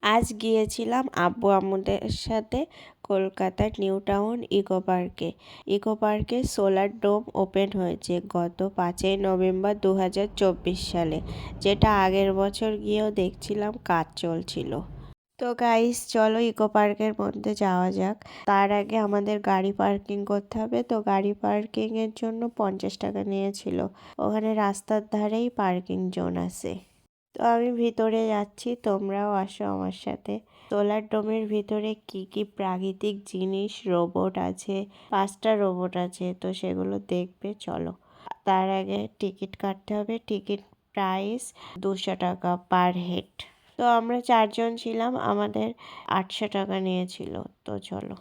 আজ গিয়েছিলাম আব্বু আম্মুদের সাথে কলকাতার নিউ টাউন ইকো পার্কে। ইকো পার্কে সোলার ডোম ওপেন হয়েছে গত 5ই নভেম্বর 2024 সালে, যেটা আগের বছর গিয়েও দেখছিলাম কাজ চলছিল। তো গাইস, চলো ইকো পার্কের মধ্যে যাওয়া যাক। তার আগে আমাদের গাড়ি পার্কিং করতে হবে। তো গাড়ি পার্কিংয়ের জন্য 50 টাকা নিয়েছিল। ওখানে রাস্তার ধারেই পার্কিং জোন আছে। তো আমি ভিতরে যাচ্ছি, তোমরাও আসো আমার সাথে। সোলার ডোমের ভিতরে কি কি প্রাকৃতিক জিনিস, রোবট আছে, 5টা রোবট আছে, তো সেগুলো দেখবে। চলো। তার আগে টিকিট কাটতে হবে। টিকিট প্রাইস 200 টাকা পার হেড। তো আমরা 4জন ছিলাম, আমাদের 800 টাকা নিয়েছিল। তো চলো।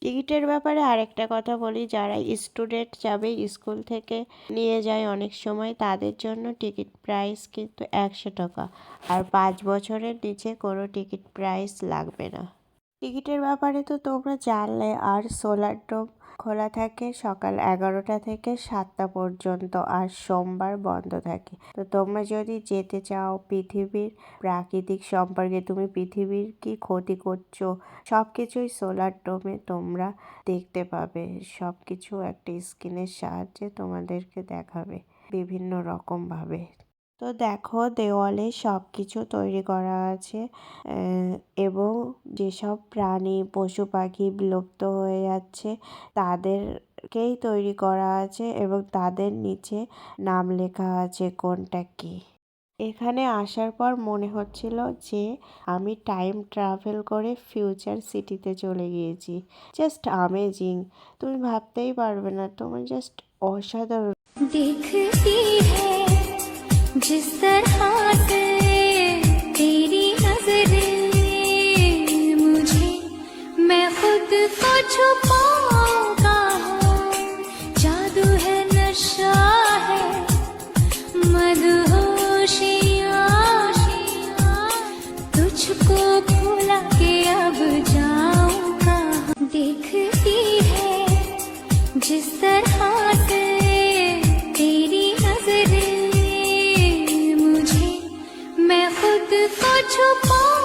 টিকিটের ব্যাপারে আরেকটা কথা বলি, যারা স্টুডেন্ট যাবে, স্কুল থেকে নিয়ে যায় অনেক সময়, তাদের জন্য টিকিট প্রাইস কিন্তু 100 টাকা। আর 5 বছরের নিচে কোনো টিকিট প্রাইস লাগবে না। টিকিটের ব্যাপারে তো তোমরা জানলে। আর সোলার ডোম খোলা থাকে সকাল 11টা থেকে 7টা পর্যন্ত, আর সোমবার বন্ধ থাকে। তো তোমরা যদি যেতে চাও, পৃথিবীর প্রাকৃতিক সম্পর্কে, তুমি পৃথিবীর কি ক্ষতি করছো, সব কিছুই সোলার ডোমে তোমরা দেখতে পাবে। সব কিছু একটা স্ক্রিনের সাহায্যে তোমাদেরকে দেখাবে বিভিন্ন রকমভাবে। তো দেখো, দেওয়ালে সব কিছু তৈরি করা আছে, এবং যেসব প্রাণী পশু পাখি বিলুপ্ত হয়ে যাচ্ছে তাদেরকেই তৈরি করা আছে, এবং তাদের নিচে নাম লেখা আছে কোনটা কি। এখানে আসার পর মনে হচ্ছিল যে আমি টাইম ট্রাভেল করে ফিউচার সিটিতে চলে গিয়েছি। জাস্ট আমেজিং, তুমি ভাবতেই পারবে না, তোমার জাস্ট অসাধারণ। देखती है जिस तरह से तेरी नजरें मुझे, मैं खुद को छुपाऊं कहाँ, जादू है नशा है मदहोशियाँ, तुझको भुला के अब जाऊं कहाँ। देखती है जिस तरह से तेरी नजरें मुझे, मैं खुद को छुपाऊं।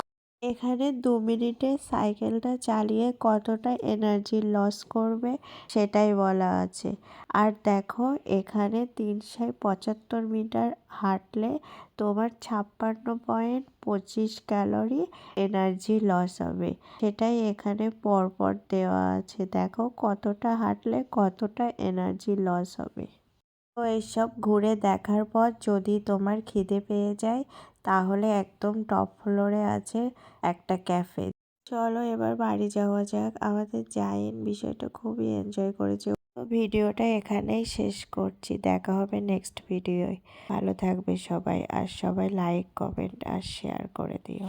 এখানে 2 মিনিটে সাইকেলটা চালিয়ে কতটা এনার্জি লস করবে সেটাই বলা আছে। আর দেখো, এখানে 375 মিটার হাঁটলে তোমার 56.25 ক্যালোরি এনার্জি লস হবে। সেটাই এখানে পরপর দেওয়া আছে। দেখো কতটা হাঁটলে কতটা এনার্জি লস হবে। তো এইসব ঘুরে দেখার পর যদি তোমার খিদে পেয়ে যায়, তাহলে একদম টপ ফ্লোরে আছে একটা ক্যাফে। চলো এবার বাড়ি যাওয়া যাক। আমাদের জায়েন বিষয়টা খুবই এনজয় করেছে। ভিডিওটা এখানেই শেষ করছি, দেখা হবে নেক্সট ভিডিওয়। ভালো থাকবে সবাই, আর সবাই লাইক কমেন্ট আর শেয়ার করে দিও।